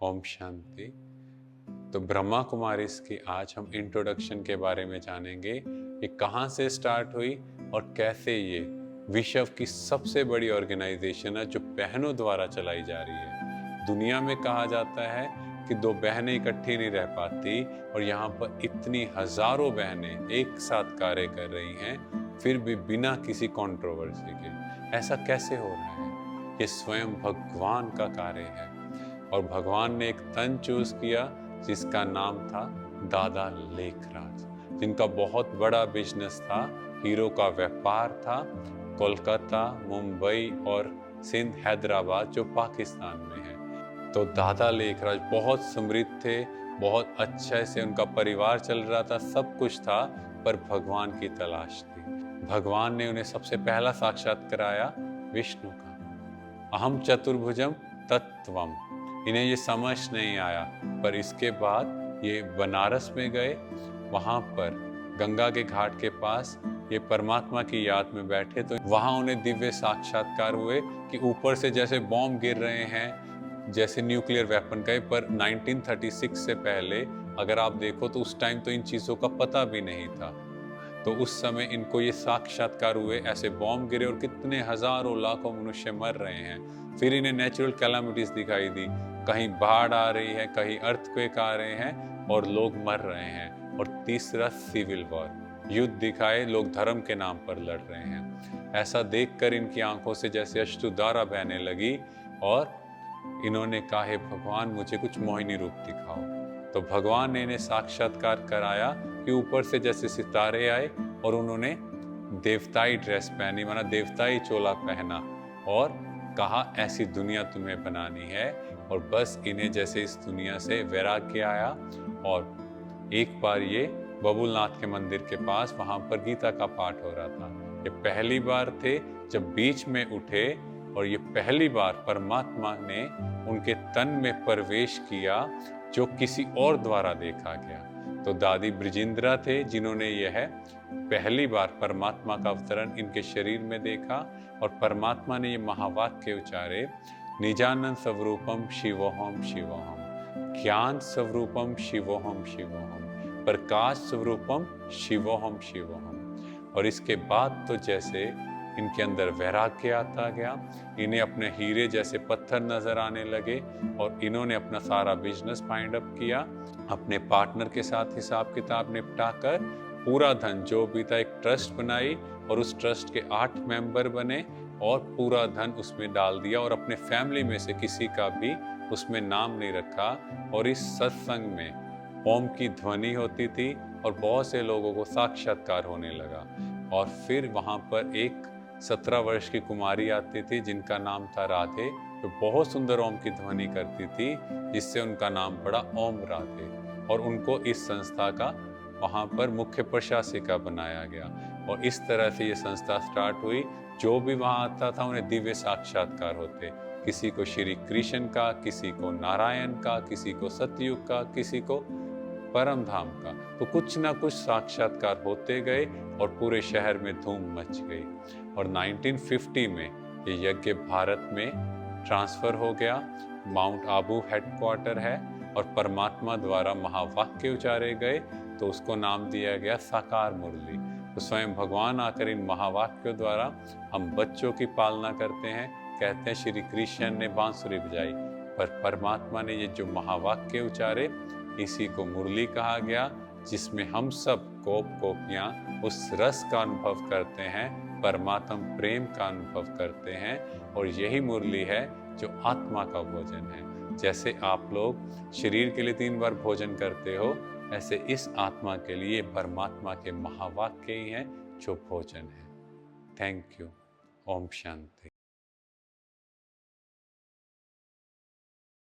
ओम शांति। तो ब्रह्मा कुमारीज की आज हम इंट्रोडक्शन के बारे में जानेंगे। ये कहाँ से स्टार्ट हुई और कैसे ये विश्व की सबसे बड़ी ऑर्गेनाइजेशन है जो बहनों द्वारा चलाई जा रही है। दुनिया में कहा जाता है कि दो बहनें इकट्ठी नहीं रह पाती और यहाँ पर इतनी हजारों बहनें एक साथ कार्य कर रही हैं, फिर भी बिना किसी कंट्रोवर्सी के। ऐसा कैसे हो रहा है? ये स्वयं भगवान का कार्य है और भगवान ने एक तन चूज किया जिसका नाम था दादा लेखराज, जिनका बहुत बड़ा बिजनेस था, हीरो का व्यापार था। कोलकाता, मुंबई और सिंध, हैदराबाद जो पाकिस्तान में है। तो दादा लेखराज बहुत समृद्ध थे, बहुत अच्छे से उनका परिवार चल रहा था, सब कुछ था, पर भगवान की तलाश थी। भगवान ने उन्हें सबसे पहला साक्षात कराया विष्णु का। अहम चतुर्भुजम तत्वम। इन्हें ये समझ नहीं आया, पर इसके बाद ये बनारस में गए। वहाँ पर गंगा के घाट के पास ये परमात्मा की याद में बैठे, तो वहाँ उन्हें दिव्य साक्षात्कार हुए कि ऊपर से जैसे बॉम्ब गिर रहे हैं, जैसे न्यूक्लियर वेपन का। पर 1936 से पहले अगर आप देखो तो उस टाइम तो इन चीज़ों का पता भी नहीं था। तो उस समय इनको ये साक्षात्कार हुए, ऐसे बॉम्ब गिरे और कितने हजारों लाखों मनुष्य मर रहे हैं। फिर इन्हें नेचुरल कैलामिटीज दिखाई दी, कहीं बाढ़ आ रही है, कहीं अर्थक्वेक आ रहे हैं और लोग मर रहे हैं। और तीसरा सिविल वॉर, युद्ध दिखाए, लोग धर्म के नाम पर लड़ रहे हैं। ऐसा देखकर इनकी आंखों से जैसे अश्रुधारा बहने लगी और इन्होंने कहा, हे भगवान, मुझे कुछ मोहिनी रूप दिखाओ। तो भगवान ने इन्हें साक्षात्कार कराया कि ऊपर से जैसे सितारे आए और उन्होंने देवताई ड्रेस पहनी, माना देवताई चोला पहना, और कहा ऐसी दुनिया तुम्हें बनानी है। और बस इन्हें जैसे इस दुनिया से वैराग्य आया। और एक बार ये बबुलनाथ के मंदिर के पास, वहां पर गीता का पाठ हो रहा था। ये पहली बार थे जब बीच में उठे और ये पहली बार परमात्मा ने उनके तन में प्रवेश किया जो किसी और द्वारा देखा गया। तो दादी ब्रिजिंद्रा थे जिन्होंने यह पहली बार परमात्मा का अवतरण इनके शरीर में देखा और परमात्मा ने ये महावाक्य उच्चारे, निजानंद स्वरूपम शिवोहम शिवोहम, ज्ञान स्वरूपम शिवोहम शिवोहम, प्रकाश स्वरूपम शिवोहम शिवोहम। और इसके बाद तो जैसे इनके अंदर वैराग्य आता गया, इन्हें अपने हीरे जैसे पत्थर नजर आने लगे और इन्होंने अपना सारा बिजनेस फाइंड अप किया। अपने पार्टनर के साथ हिसाब किताब निपटाकर पूरा धन जो भी था एक ट्रस्ट बनाई और उस ट्रस्ट के 8 मेंबर बने और पूरा धन उसमें डाल दिया और अपने फैमिली में से किसी का भी उसमें नाम नहीं रखा। और इस सत्संग में ओम की ध्वनि होती थी और बहुत से लोगों को साक्षात्कार होने लगा। और फिर वहां पर एक 17 वर्ष की कुमारी आती थी जिनका नाम था राधे, जो बहुत सुंदर ओम की ध्वनि करती थी, जिससे उनका नाम पड़ा ओम राधे। और उनको इस संस्था का वहाँ पर मुख्य प्रशासिका बनाया गया। और इस तरह से ये संस्था स्टार्ट हुई। जो भी वहाँ आता था उन्हें दिव्य साक्षात्कार होते, किसी को श्री कृष्ण का, किसी को नारायण का, किसी को सतयुग का, किसी को परम धाम का। तो कुछ ना कुछ साक्षात्कार होते गए और पूरे शहर में धूम मच गई। और 1950 में ये यज्ञ भारत में ट्रांसफर हो गया। माउंट आबू हेडक्वार्टर है और परमात्मा द्वारा महावाक्य उचारे गए, तो उसको नाम दिया गया साकार मुरली। तो स्वयं भगवान आकर इन महावाक्यों द्वारा हम बच्चों की पालना करते हैं। कहते हैं श्री कृष्ण ने बांसुरी बजाई, पर परमात्मा ने ये जो महावाक्य उचारे, इसी को मुरली कहा गया, जिसमें हम सब गोपियां उस रस का अनुभव करते हैं, परमात्म प्रेम का अनुभव करते हैं। और यही मुरली है जो आत्मा का भोजन है। जैसे आप लोग शरीर के लिए 3 बार भोजन करते हो, ऐसे इस आत्मा के लिए परमात्मा के महावाक्य ही हैं जो भोजन है। Thank you. ओम शांति।